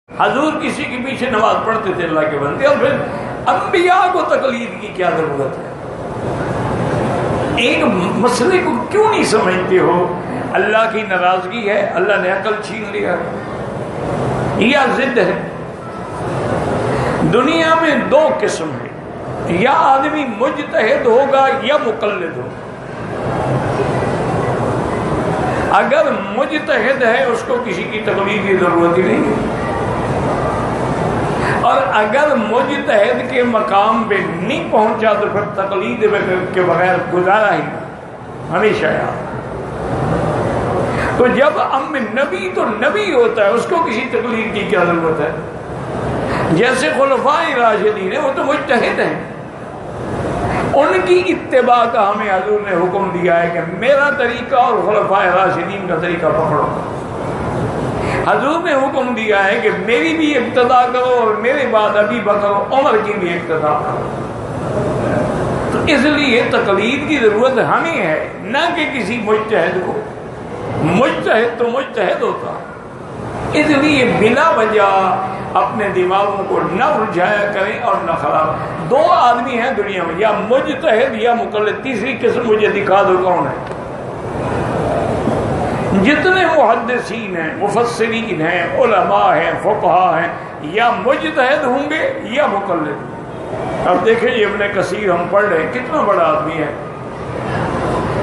حضور کسی کے پیچھے نماز پڑھتے تھے اللہ کے بندے، اور پھر انبیاء کو تقلید کی کیا ضرورت ہے؟ ایک مسئلے کو کیوں نہیں سمجھتے ہو؟ اللہ کی ناراضگی ہے، اللہ نے عقل چھین لیا یا ضد ہے؟ دنیا میں دو قسم ہے، یا آدمی مجتہد ہوگا یا مقلد ہوگا۔ اگر مجتہد ہے اس کو کسی کی تقلید کی ضرورت ہی نہیں، اور اگر مجتہد کے مقام پہ نہیں پہنچا تو پھر تقلید کے بغیر گزارا ہی ہمیشہ یاد۔ تو جب نبی تو نبی ہوتا ہے، اس کو کسی تقلید کی کیا ضرورت ہے؟ جیسے خلفائے راشدین ہیں، وہ تو مجتہد ہیں، ان کی اتباع کا ہمیں حضور نے حکم دیا ہے کہ میرا طریقہ اور خلفائے راشدین کا طریقہ پکڑو۔ حضور نے حکم دیا ہے کہ میری بھی اقتداء کرو، اور میرے بعد ابی بکر و عمر کی بھی اقتداء کرو۔ تو اس لیے تقلید کی ضرورت ہمیں ہے، نہ کہ کسی مجتہد کو۔ مجتہد تو مجتہد ہوتا، اس لیے بلا وجہ اپنے دماغوں کو نہ الجھایا کریں اور نہ خراب۔ دو آدمی ہیں دنیا میں، یا مجتہد یا مقلد، تیسری قسم مجھے دکھا دو کون ہے؟ جتنے محدثین ہیں، مفسرین ہیں، علماء ہیں، فقہاء ہیں، یا مجتہد ہوں گے یا مقلد۔ اب دیکھیں یہ ابن کثیر ہم پڑھ رہے ہیں، کتنا بڑا آدمی ہے۔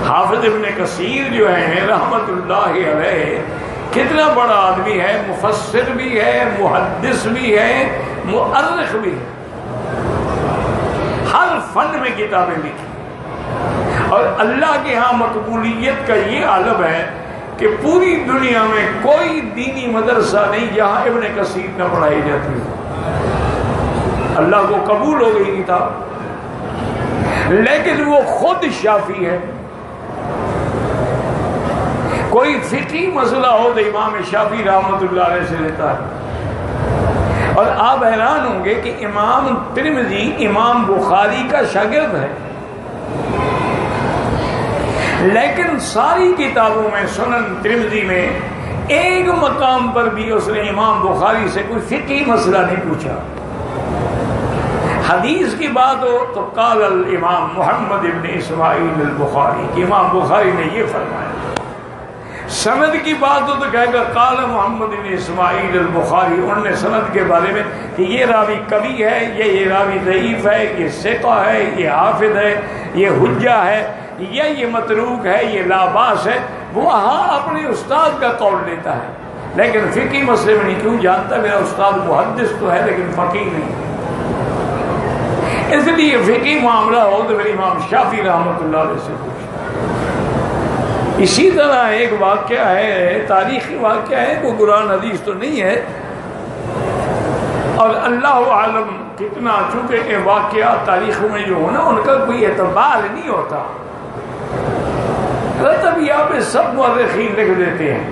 حافظ ابن کثیر جو ہیں رحمت اللہ علیہ، کتنا بڑا آدمی ہے، مفسر بھی ہے، محدث بھی ہے، مؤرخ بھی ہے، ہر فن میں کتابیں لکھی، اور اللہ کے ہاں مقبولیت کا یہ عالم ہے کہ پوری دنیا میں کوئی دینی مدرسہ نہیں جہاں ابن کثیر نہ پڑھائی جاتی ہے۔ اللہ کو قبول ہو گئی کتاب، لیکن وہ خود شافی ہے۔ کوئی فقہی مسئلہ ہو تو امام شافعی رحمۃ اللہ علیہ سے لیتا ہے، اور آپ حیران ہوں گے کہ امام ترمذی امام بخاری کا شاگرد ہے، لیکن ساری کتابوں میں، سنن ترمذی میں ایک مقام پر بھی اس نے امام بخاری سے کوئی فقہی مسئلہ نہیں پوچھا۔ حدیث کی بات ہو تو قال الامام محمد ابن اسماعیل البخاری کہ امام بخاری نے یہ فرمایا۔ سند کی بات ہو تو کہے گا قال محمد ابن اسماعیل البخاری، انہوں نے سند کے بارے میں کہ یہ راوی قوی ہے، یہ راوی ضعیف ہے، یہ ثقہ ہے، یہ حافظ ہے، یہ حجہ ہے، یا یہ متروک ہے، یہ لا باس ہے، وہ وہاں اپنے استاد کا قول لیتا ہے، لیکن فقہی مسئلے میں نہیں۔ کیوں؟ جانتا میرا استاد محدث تو ہے لیکن فقیہ نہیں۔ اس لیے فقہی معاملہ ہو تو میرے امام شافعی رحمۃ اللہ علیہ سے پوچھتا۔ اسی طرح ایک واقعہ ہے، تاریخی واقعہ ہے، کوئی قرآن حدیث تو نہیں ہے، اور اللہ عالم کتنا، چونکہ کہ واقعات تاریخوں میں جو ہونا ان کا کوئی اعتبار نہیں ہوتا، طب یہاں پہ سب مورخین لکھ دیتے ہیں۔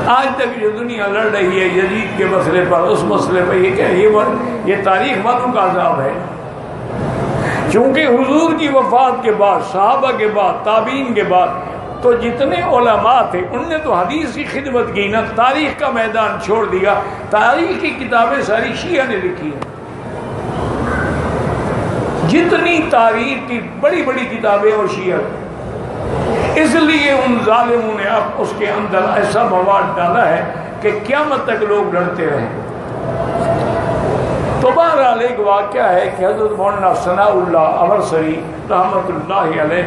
آج تک جو دنیا لڑ رہی ہے یزید کے مسئلے پر، اس مسئلے پر، یہ کیا یہ تاریخ والوں کا عذاب ہے، چونکہ حضور کی وفات کے بعد، صحابہ کے بعد، تابعین کے بعد تو جتنے علماء تھے ان نے تو حدیث کی خدمت کی نا، تاریخ کا میدان چھوڑ دیا۔ تاریخ کی کتابیں ساری شیعہ نے لکھی ہیں، جتنی تاریخ کی بڑی بڑی کتابیں اور شیعہ، اس لیے ان ظالموں نے اب اس کے اندر ایسا مواد ڈالا ہے کہ قیامت تک لوگ لڑتے رہے۔ تو بہرحال ایک واقعہ ہے کہ حضرت مولانا ثناء اللہ امرسری رحمۃ اللہ علیہ،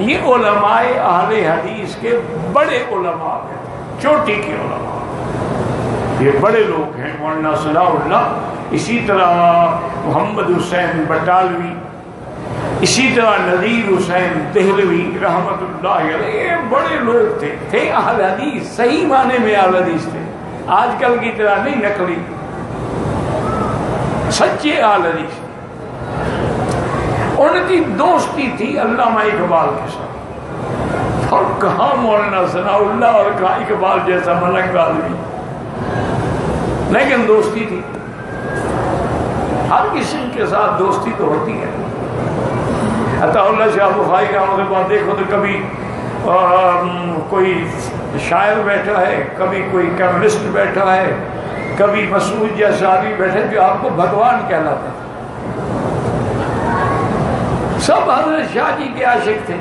یہ علماء اہل حدیث کے بڑے علماء ہیں، چوٹی کے علماء، یہ بڑے لوگ ہیں مولانا ثناء اللہ، اسی طرح محمد حسین بٹالوی، اسی طرح نذیر حسین دہلوی رحمۃ اللہ علیہ، یہ بڑے لوگ تھے اہل حدیث، صحیح معنی میں اہل حدیث تھے، آج کل کی طرح نہیں نقلی، سچے اہل حدیث۔ ان کی دوستی تھی علامہ اقبال کے ساتھ، اور کہاں مولانا ثناء اللہ اور کہاں اقبال جیسا ملنگ آدمی، لیکن دوستی تھی۔ ہر کسی کے ساتھ دوستی تو ہوتی ہے۔ عطا اللہ شاہ بخاری کا مطلب دیکھو تو کبھی کوئی شاعر بیٹھا ہے، کبھی کوئی کیمسٹ بیٹھا ہے، کبھی مسعود جیسا آدمی بیٹھے جو آپ کو بھگوان کہلاتا تھا. سب حضرت شاہ جی کے عاشق تھے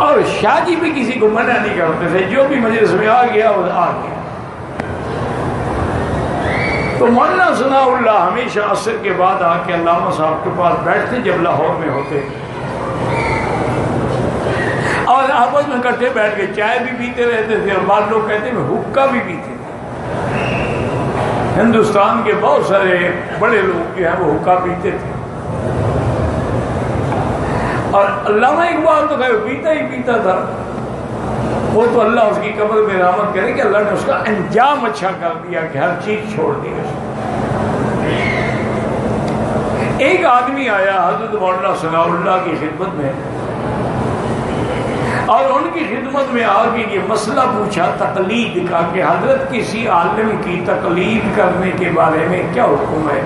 اور شاہ جی بھی کسی کو منع نہیں کرتے تھے، جو بھی مجلس میں آ گیا وہ آ گیا. تو مولانا ثناء اللہ ہمیشہ عصر کے بعد آ کے علامہ صاحب کے پاس بیٹھتے جب لاہور میں ہوتے، اور آپس میں اکٹھے بیٹھ کے چائے بھی پیتے رہتے تھے، اور بعض لوگ کہتے ہیں حقہ بھی پیتے تھے. ہندوستان کے بہت سارے بڑے لوگ جو ہیں وہ حقہ پیتے تھے، اور علامہ اقبال تو کہ پیتا ہی پیتا تھا. وہ تو اللہ اس کی قبر میں رحمت کرے کہ اللہ نے اس کا انجام اچھا کر دیا کہ ہر چیز چھوڑ دی. ایک آدمی آیا حضرت مولانا ثناء اللہ کی خدمت میں، اور ان کی خدمت میں آ کے یہ مسئلہ پوچھا تقلید کا کہ حضرت کسی عالم کی تقلید کرنے کے بارے میں کیا حکم ہے،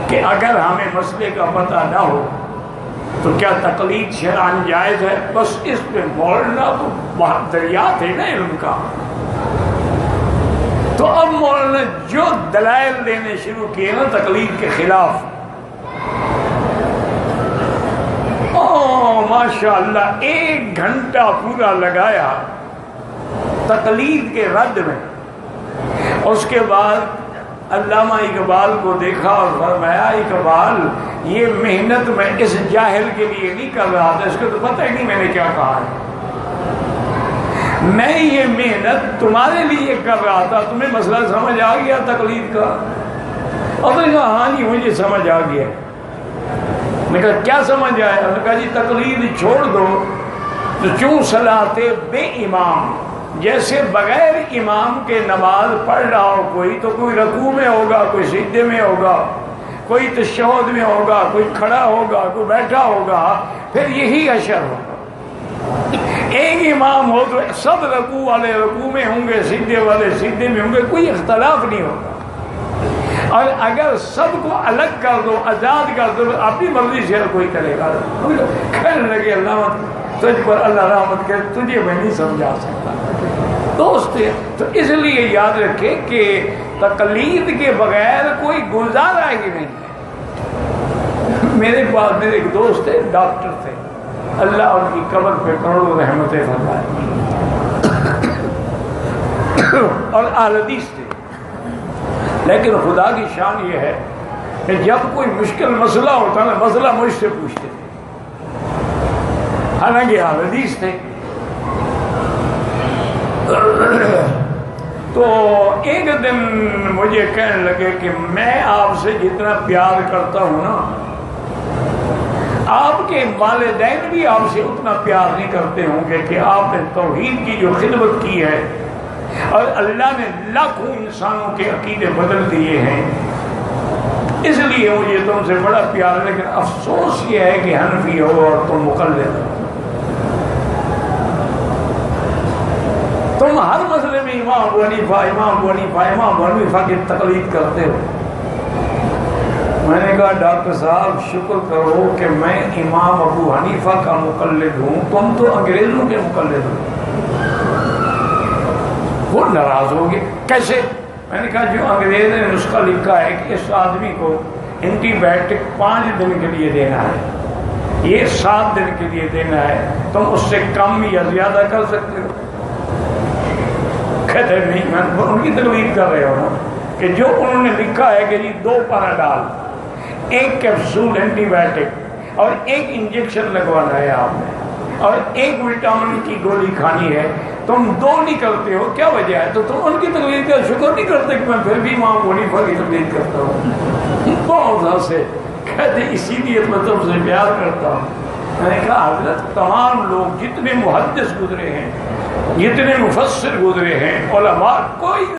کہ اگر ہمیں مسئلے کا پتہ نہ ہو تو کیا تقلید شرعاً جائز ہے؟ بس اس پہ مولانا تو بہت دریا تھے نا علم کا. تو اب مولانا جو دلائل دینے شروع کیے نا تقلید کے خلاف، ماشاء اللہ 1 گھنٹہ پورا لگایا تقلید کے رد میں. اس کے بعد علامہ اقبال کو دیکھا اور فرمایا اقبال یہ محنت میں اس جاہل کے لیے نہیں کر رہا تھا، اس کو تو پتہ ہی نہیں میں نے کیا کہا ہے. میں یہ محنت تمہارے لیے کر رہا تھا. تمہیں مسئلہ سمجھ آ گیا تقلید کا؟ اور میں نے کہا ہاں جی مجھے سمجھ آ گیا. میں نے کہا کیا سمجھ آیا؟ میں نے کہا جی تقلید چھوڑ دو تو چوں صلاتے بے امام، جیسے بغیر امام کے نماز پڑھ رہا ہو کوئی، تو کوئی رکوع میں ہوگا، کوئی سجدے میں ہوگا، کوئی تشہد میں ہوگا، کوئی کھڑا ہوگا، کوئی بیٹھا ہوگا، پھر یہی اشر ہوگا. ایک امام ہو تو سب رکوع والے رکوع میں ہوں گے، سجدے والے سجدے میں ہوں گے، کوئی اختلاف نہیں ہوگا. اور اگر سب کو الگ کر دو، آزاد کر دو، اپنی مرضی سے کوئی کرے گا. کہنے لگے اللہ تجھ پر اللہ رحمت کرے، تجھے میں نہیں سمجھا سکتا. دوست تو اس لیے یاد رکھے کہ تقلید کے بغیر کوئی گزارا ہی نہیں ہے. میرے پاس میرے ایک دوست تھے، ڈاکٹر تھے، اللہ ان کی قبر پہ کروڑوں رحمتیں فرمائے، اور اہل حدیث تھے. لیکن خدا کی شان یہ ہے کہ جب کوئی مشکل مسئلہ ہوتا نا، مسئلہ مجھ سے پوچھتے تھے، حالانکہ اہل حدیث تھے. تو ایک دن مجھے کہنے لگے کہ میں آپ سے جتنا پیار کرتا ہوں نا، آپ کے والدین بھی آپ سے اتنا پیار نہیں کرتے ہوں گے کہ آپ نے توحید کی جو خدمت کی ہے، اور اللہ نے لاکھوں انسانوں کے عقیدے بدل دیے ہیں، اس لیے مجھے تم سے بڑا پیار ہے. لیکن افسوس یہ ہے کہ حنفی ہو اور تم مقلد ہو، تم ہر مسئلے میں امام ابو حنیفہ امام ابو حنیفہ امام ابو حنیفہ کی تقلید کرتے ہو. میں نے کہا ڈاکٹر صاحب شکر کرو کہ میں امام ابو حنیفہ کا مقلد ہوں، تم تو انگریزوں کے مقلد ہو. وہ ناراض ہو گئے. کیسے؟ میں نے کہا جو انگریز نے نسخہ لکھا ہے کہ اس آدمی کو اینٹی بایوٹک 5 دن کے لیے دینا ہے، یہ 7 دن کے لیے دینا ہے، تم اس سے کم یا زیادہ کر سکتے ہو؟ کہتے نہیں، میں ان کی تقلید کر رہے ہو نا، کہ جو انہوں نے لکھا ہے کہ جی 2 پاناڈال، 1 کیپسول اینٹی بایوٹک اور 1 انجیکشن لگوانا ہے آپ نے، اور 1 وٹامن کی گولی کھانی ہے، تم 2 نہیں کرتے ہو، کیا وجہ ہے؟ تو تم ان کی تقلید کا شکر نہیں کرتے کہ میں پھر بھی امام ابو حنیفہ کی تقلید کرتا ہوں. بہت ہنسے. کہتے اسی لیے میں تم سے پیار کرتا ہوں. میں نے کہا حضرت تمام لوگ جتنے محدث گزرے ہیں، جتنے مفسر گزرے ہیں، علماء، کوئی